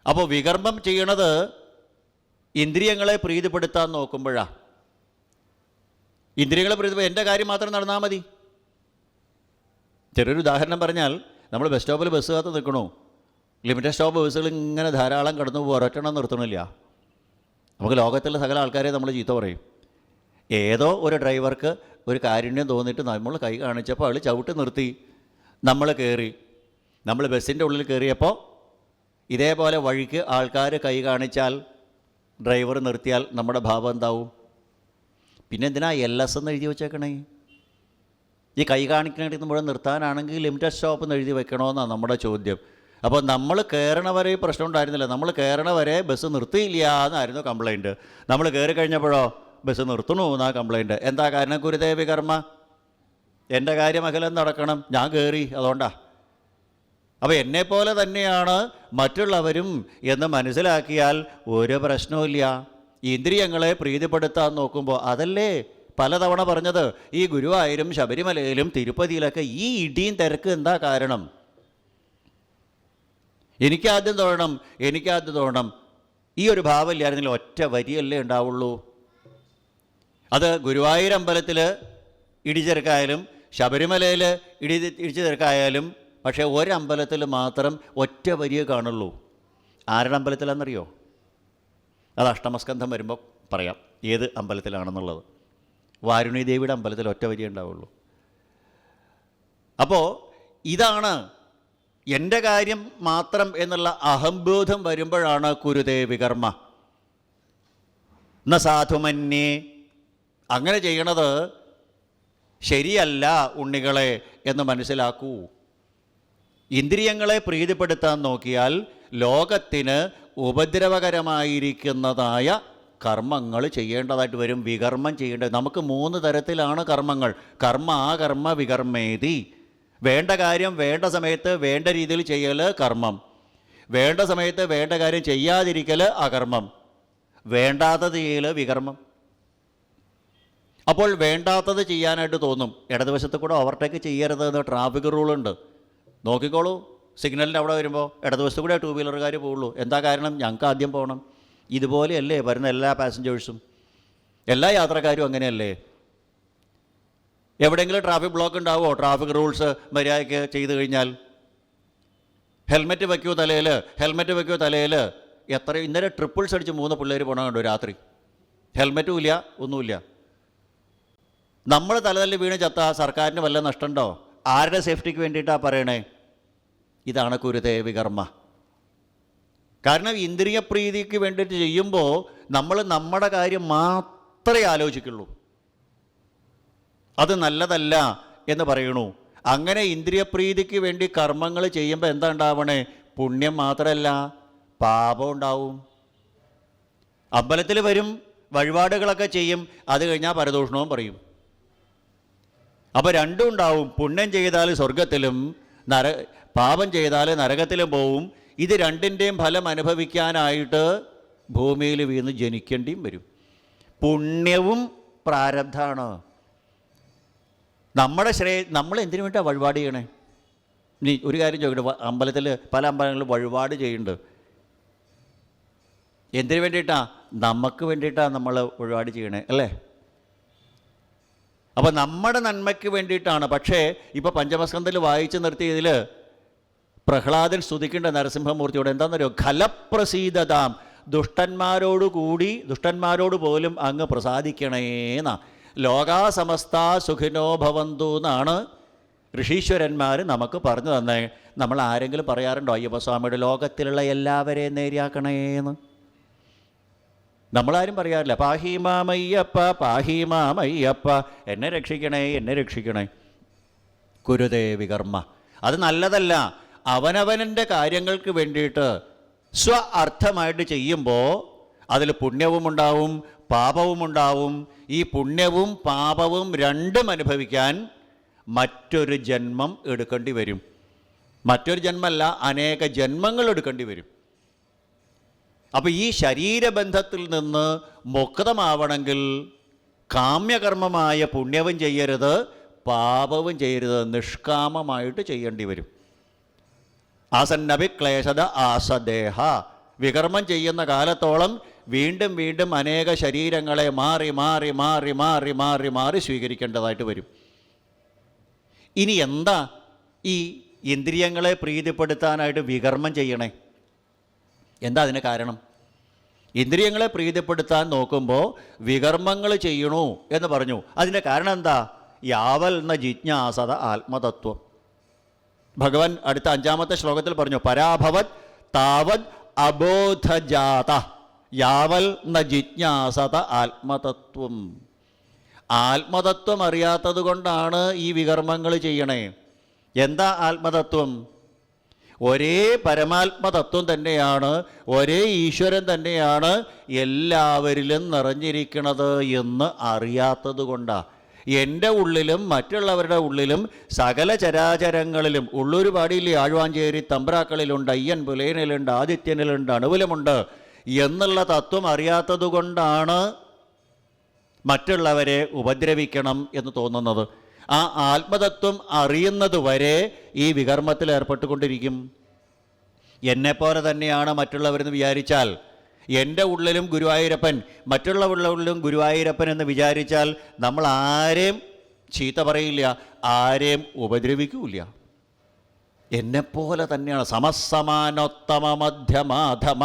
അപ്പോൾ വികർമ്മം ചെയ്യണത് ഇന്ദ്രിയങ്ങളെ പ്രീതിപ്പെടുത്താൻ നോക്കുമ്പോഴാണ്. ഇന്ദ്രിയങ്ങളെ പ്രീതിപ്പെടുത്താൻ എൻ്റെ കാര്യം മാത്രം നടന്നാൽ മതി. ചെറിയൊരു ഉദാഹരണം പറഞ്ഞാൽ, നമ്മൾ ബസ് സ്റ്റോപ്പിൽ ബസ് കാത്ത് നിൽക്കണു, ലിമിറ്റഡ് സ്റ്റോപ്പ് ബസ്സുകൾ ഇങ്ങനെ ധാരാളം കടന്നു പോകും, ഒരൊറ്റെണ്ണം നിർത്തണില്ല. നമുക്ക് ലോകത്തുള്ള സകല ആൾക്കാരെ നമ്മൾ ചീത്ത പറയും. ഏതോ ഒരു ഡ്രൈവർക്ക് ഒരു കാരുണ്യം തോന്നിയിട്ട് നമ്മൾ കൈ കാണിച്ചപ്പോൾ ആൾ ചവിട്ടി നിർത്തി, നമ്മൾ കയറി. നമ്മൾ ബസ്സിൻ്റെ ഉള്ളിൽ കയറിയപ്പോൾ ഇതേപോലെ വഴിക്ക് ആൾക്കാർ കൈ കാണിച്ചാൽ, ഡ്രൈവർ നിർത്തിയാൽ നമ്മുടെ ഭാവം എന്താവും? പിന്നെ എന്തിനാ LS എന്ന് എഴുതി വെച്ചേക്കണേ? ഈ കൈ കാണിക്കണ മുഴുവൻ നിർത്താനാണെങ്കിൽ ലിമിറ്റഡ് സ്റ്റോപ്പ് എന്ന് എഴുതി വെക്കണമെന്നാണ് നമ്മുടെ ചോദ്യം. അപ്പോൾ നമ്മൾ കയറണവരെ പ്രശ്നം ഉണ്ടായിരുന്നില്ല, നമ്മൾ കയറണവരെ ബസ് നിർത്തിയില്ല എന്നായിരുന്നു കംപ്ലയിൻറ്റ്. നമ്മൾ കയറി കഴിഞ്ഞപ്പോഴോ ബസ് നിർത്തണു എന്നാ കംപ്ലയിൻറ്റ്. എന്താ കാരണം? ഗുരുദേവ കർമ്മ, എൻ്റെ കാര്യം അകലം നടക്കണം, ഞാൻ കയറി, അതുകൊണ്ടാണ്. അപ്പോൾ എന്നെപ്പോലെ തന്നെയാണ് മറ്റുള്ളവരും എന്ന് മനസ്സിലാക്കിയാൽ ഒരു പ്രശ്നവുമില്ല. ഇന്ദ്രിയങ്ങളെ പ്രീതിപ്പെടുത്താൻ നോക്കുമ്പോൾ, അതല്ലേ പലതവണ പറഞ്ഞത്, ഈ ഗുരുവായൂരും ശബരിമലയിലും തിരുപ്പതിയിലൊക്കെ ഈ ഇടിയും തിരക്ക് എന്താ കാരണം? എനിക്കാദ്യം തോന്നണം. ഈ ഒരു ഭാവമില്ലായിരുന്നെങ്കിൽ ഒറ്റ വരിയല്ലേ ഉണ്ടാവുള്ളൂ. അത് ഗുരുവായൂർ അമ്പലത്തിൽ ഇടിചെറുക്കായാലും ശബരിമലയിൽ ഇടിച്ചു തിരക്കായാലും, പക്ഷേ ഒരമ്പലത്തിൽ മാത്രം ഒറ്റ വരിയെ കാണുള്ളൂ. ആരുടെ അമ്പലത്തിലാണെന്നറിയോ? അത് അഷ്ടമസ്കന്ധം വരുമ്പോൾ പറയാം ഏത് അമ്പലത്തിലാണെന്നുള്ളത്. വാരുണി ദേവിയുടെ അമ്പലത്തിൽ ഒറ്റ വരിയെ ഉണ്ടാവുള്ളൂ. അപ്പോൾ ഇതാണ് എൻ്റെ കാര്യം മാത്രം എന്നുള്ള അഹംബോധം വരുമ്പോഴാണ് കുരുതേ വികർമ്മ ന സാധുമന്യേ. അങ്ങനെ ചെയ്യണത് ശരിയല്ല ഉണ്ണികളെ എന്ന് മനസ്സിലാക്കൂ. ഇന്ദ്രിയങ്ങളെ പ്രീതിപ്പെടുത്താൻ നോക്കിയാൽ ലോകത്തിന് ഉപദ്രവകരമായിരിക്കുന്നതായ കർമ്മങ്ങൾ ചെയ്യേണ്ടതായിട്ട് വരും. വികർമ്മം ചെയ്യേണ്ടത് നമുക്ക് 3 തരത്തിലാണ് കർമ്മങ്ങൾ. കർമ്മ കർമ്മ വികർമ്മേതി. വേണ്ട കാര്യം വേണ്ട സമയത്ത് വേണ്ട രീതിയിൽ ചെയ്യൽ കർമ്മം, വേണ്ട സമയത്ത് വേണ്ട കാര്യം ചെയ്യാതിരിക്കൽ അകർമ്മം, വേണ്ടാത്തത് ചെയ്യൽ വികർമ്മം. അപ്പോൾ വേണ്ടാത്തത് ചെയ്യാനായിട്ട് തോന്നും. ഇടതുവശത്ത് കൂടെ ഓവർടേക്ക് ചെയ്യരുത് എന്ന് ട്രാഫിക് റൂളുണ്ട്. നോക്കിക്കോളൂ, സിഗ്നലിൻ്റെ അവിടെ വരുമ്പോൾ ഇടതുവശത്ത് കൂടെ 2 വീലറുകാർ പോവുള്ളൂ. എന്താ കാരണം? ഞങ്ങൾക്ക് ആദ്യം പോകണം. ഇതുപോലെയല്ലേ വരുന്ന എല്ലാ പാസഞ്ചേഴ്സും, എല്ലാ യാത്രക്കാരും അങ്ങനെയല്ലേ? എവിടെയെങ്കിലും ട്രാഫിക് ബ്ലോക്ക് ഉണ്ടാവുമോ? ട്രാഫിക് റൂൾസ് മര്യാദയ്ക്ക് ചെയ്തു കഴിഞ്ഞാൽ ഹെൽമെറ്റ് വയ്ക്കൂ തലയിൽ. എത്ര ഇന്നലെ ട്രിപ്പിൾസ് അടിച്ച് 3 പിള്ളേർ പോകണം കണ്ടു രാത്രി. ഹെൽമെറ്റും ഇല്ല, ഒന്നുമില്ല. നമ്മൾ തലതല്ലി വീണ് ചത്ത സർക്കാരിന് വല്ല നഷ്ടമുണ്ടോ? ആരുടെ സേഫ്റ്റിക്ക് വേണ്ടിയിട്ടാണ് പറയണേ? ഇതാണ് കുരുതേ വികർമ്മ. കാരണം ഇന്ദ്രിയപ്രീതിക്ക് വേണ്ടിയിട്ട് ചെയ്യുമ്പോൾ നമ്മൾ നമ്മുടെ കാര്യം മാത്രമേ ആലോചിക്കുള്ളൂ. അത് നല്ലതല്ല എന്ന് പറയണു. അങ്ങനെ ഇന്ദ്രിയപ്രീതിക്ക് വേണ്ടി കർമ്മങ്ങൾ ചെയ്യുമ്പോൾ എന്താ ഉണ്ടാവണേ? പുണ്യം മാത്രമല്ല പാപം ഉണ്ടാവും. അമ്പലത്തിൽ വരും, വഴിപാടുകളൊക്കെ ചെയ്യും, അത് കഴിഞ്ഞാൽ പരദൂഷണവും പറയും. അപ്പോൾ രണ്ടും ഉണ്ടാവും. പുണ്യം ചെയ്താൽ സ്വർഗത്തിലും പാപം ചെയ്താൽ നരകത്തിലും പോവും. ഇത് രണ്ടിൻ്റെയും ഫലം അനുഭവിക്കാനായിട്ട് ഭൂമിയിൽ വീണ് ജനിക്കേണ്ടിയും വരും. പുണ്യവും പ്രാരബ്ധമാണ്. നമ്മൾ എന്തിനു വേണ്ടിയാണ് വഴിപാട് ചെയ്യണേ? ഇനി ഒരു കാര്യം ചോദിക്കട്ടെ, അമ്പലത്തിൽ പല അമ്പലങ്ങളിലും വഴിപാട് ചെയ്യുന്നുണ്ട്. എന്തിനു വേണ്ടിയിട്ടാണ്? നമുക്ക് വേണ്ടിയിട്ടാണ് നമ്മൾ വഴിപാട് ചെയ്യണേ, അല്ലേ? അപ്പോൾ നമ്മുടെ നന്മയ്ക്ക് വേണ്ടിയിട്ടാണ്. പക്ഷേ ഇപ്പോൾ പഞ്ചമസ്കന്ധത്തിൽ വായിച്ചു നിർത്തിയതിൽ പ്രഹ്ലാദൻ സ്തുതിക്കേണ്ട നരസിംഹമൂർത്തിയോട് എന്താണെന്നറിയോ? ഖലപ്രസീദതാം, ദുഷ്ടന്മാരോട് പോലും അങ്ങ് പ്രസാദിക്കണേന്നാ. ലോകാ സമസ്ത സുഖിനോ ഭവന്തു എന്നാണ് ഋഷീശ്വരന്മാർ നമുക്ക് പറഞ്ഞു തന്നെ. നമ്മൾ ആരെങ്കിലും പറയാറുണ്ടോ അയ്യപ്പസ്വാമിയുടെ ലോകത്തിലുള്ള എല്ലാവരെയും നേരിയാക്കണേന്ന്? നമ്മളാരും പറയാറില്ല. പാഹീമാമയ്യപ്പ, എന്നെ രക്ഷിക്കണേ. കുരുതേ വികർമ്മ. അത് നല്ലതല്ല. അവനവൻ്റെ കാര്യങ്ങൾക്ക് വേണ്ടിയിട്ട് സ്വ അർത്ഥമായിട്ട് ചെയ്യുമ്പോൾ അതിൽ പുണ്യവും ഉണ്ടാവും പാപവും ഉണ്ടാവും. ഈ പുണ്യവും പാപവും രണ്ടും അനുഭവിക്കാൻ മറ്റൊരു ജന്മം എടുക്കേണ്ടി വരും. മറ്റൊരു ജന്മമല്ല, അനേക ജന്മങ്ങൾ എടുക്കേണ്ടി വരും. അപ്പോൾ ഈ ശരീരബന്ധത്തിൽ നിന്ന് മുക്തമാവണമെങ്കിൽ കാമ്യകർമ്മമായ പുണ്യവും ചെയ്യരുത്, പാപവും ചെയ്യരുത്, നിഷ്കാമമായിട്ട് ചെയ്യേണ്ടി വരും. ആസന്നഭിക്ലേശത ആസദേഹ വികർമ്മം ചെയ്യുന്ന കാലത്തോളം വീണ്ടും വീണ്ടും അനേക ശരീരങ്ങളെ മാറി മാറി മാറി മാറി മാറി മാറി സ്വീകരിക്കേണ്ടതായിട്ട് വരും. ഇനി എന്താ ഈ ഇന്ദ്രിയങ്ങളെ പ്രീതിപ്പെടുത്താനായിട്ട് വികർമ്മം ചെയ്യണേ? എന്താ അതിന് കാരണം? ഇന്ദ്രിയങ്ങളെ പ്രീതിപ്പെടുത്താൻ നോക്കുമ്പോൾ വികർമ്മങ്ങൾ ചെയ്യണു എന്ന് പറഞ്ഞു. അതിൻ്റെ കാരണം എന്താ? യാവൽ എന്ന ജിജ്ഞാസത ആത്മതത്വം. ഭഗവാൻ അടുത്ത 5-ാമത്തെ ശ്ലോകത്തിൽ പറഞ്ഞു, പരാഭവത് താവത് അബോധജാത യാവൽ എന്ന ജിജ്ഞാസത ആത്മതത്വം. ആത്മതത്വം അറിയാത്തത് കൊണ്ടാണ് ഈ വികർമ്മങ്ങൾ ചെയ്യണേ. എന്താ ആത്മതത്വം? ഒരേ പരമാത്മതത്വം തന്നെയാണ്, ഒരേ ഈശ്വരൻ തന്നെയാണ് എല്ലാവരിലും നിറഞ്ഞിരിക്കുന്നത് എന്ന് അറിയാത്തത് കൊണ്ടാണ്. എൻ്റെ ഉള്ളിലും മറ്റുള്ളവരുടെ ഉള്ളിലും സകല ചരാചരങ്ങളിലും ഉള്ളൊരു പാടിയില്ലേ, ആഴ്വാഞ്ചേരി തമ്പ്രാക്കളിലുണ്ട്, അയ്യൻ പുലേനിലുണ്ട്, ആദിത്യനിലുണ്ട്, അണുവിലുമുണ്ട് എന്നുള്ള തത്വം അറിയാത്തത് കൊണ്ടാണ് മറ്റുള്ളവരെ ഉപദ്രവിക്കണം എന്ന് തോന്നുന്നത്. ആ ആത്മതത്വം അറിയുന്നത് വരെ ഈ വികർമ്മത്തിൽ ഏർപ്പെട്ടുകൊണ്ടിരിക്കും. എന്നെപ്പോലെ തന്നെയാണ് മറ്റുള്ളവരെന്ന് വിചാരിച്ചാൽ, എൻ്റെ ഉള്ളിലും ഗുരുവായൂരപ്പൻ, മറ്റുള്ളവരുടെ ഉള്ളിലും ഗുരുവായൂരപ്പൻ എന്ന് വിചാരിച്ചാൽ നമ്മൾ ആരെയും ചീത്ത പറയില്ല, ആരെയും ഉപദ്രവിക്കില്ല. എന്നെപ്പോലെ തന്നെയാണ്. സമസമാനോത്തമ മധ്യമാധമ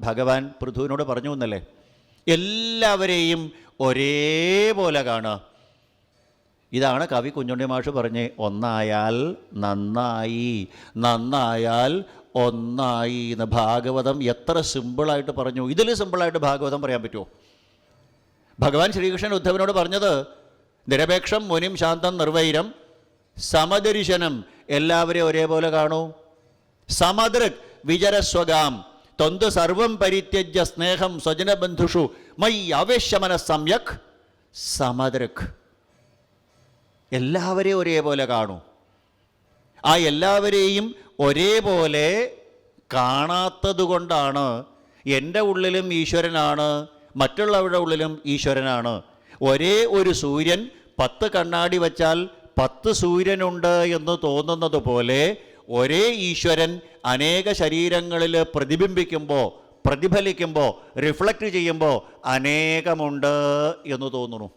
ഭഗവാൻ പൃഥുവിനോട് പറഞ്ഞു എന്നല്ലേ. എല്ലാവരെയും ഒരേപോലെ കാണുക. ഇതാണ് കവി കുഞ്ഞുണ്ണി മാഷ് പറഞ്ഞ്, ഒന്നായാൽ നന്നായി, നന്നായാൽ ഒന്നായി എന്ന്. ഭാഗവതം എത്ര സിമ്പിളായിട്ട് പറഞ്ഞു. ഇതിൽ സിമ്പിളായിട്ട് ഭാഗവതം പറയാൻ പറ്റുമോ? ഭഗവാൻ ശ്രീകൃഷ്ണൻ ഉദ്ധവനോട് പറഞ്ഞത്, നിരപേക്ഷം മുനിം ശാന്തം നിർവൈരം സമദർശനം, എല്ലാവരെയും ഒരേപോലെ കാണൂ. സമദൃക് വിചരസ്വഗാം ത്വന്ത് സർവം പരിത്യജ്യ സ്നേഹം സ്വജനബന്ധുഷു മയി ആവേശമന സമ്യക് സമദൃക്. എല്ലാവരെയും ഒരേപോലെ കാണൂ. ആ എല്ലാവരെയും ഒരേപോലെ കാണാത്തത് കൊണ്ടാണ് എൻ്റെ ഉള്ളിലും ഈശ്വരനാണ്, മറ്റുള്ളവരുടെ ഉള്ളിലും ഈശ്വരനാണ്. ഒരേ ഒരു സൂര്യൻ 10 കണ്ണാടി വച്ചാൽ 10 സൂര്യനുണ്ട് എന്ന് തോന്നുന്നത് പോലെ ഒരേ ഈശ്വരൻ അനേക ശരീരങ്ങളിൽ പ്രതിഫലിക്കുമ്പോൾ റിഫ്ലക്റ്റ് ചെയ്യുമ്പോൾ അനേകമുണ്ട് എന്ന് തോന്നുന്നു.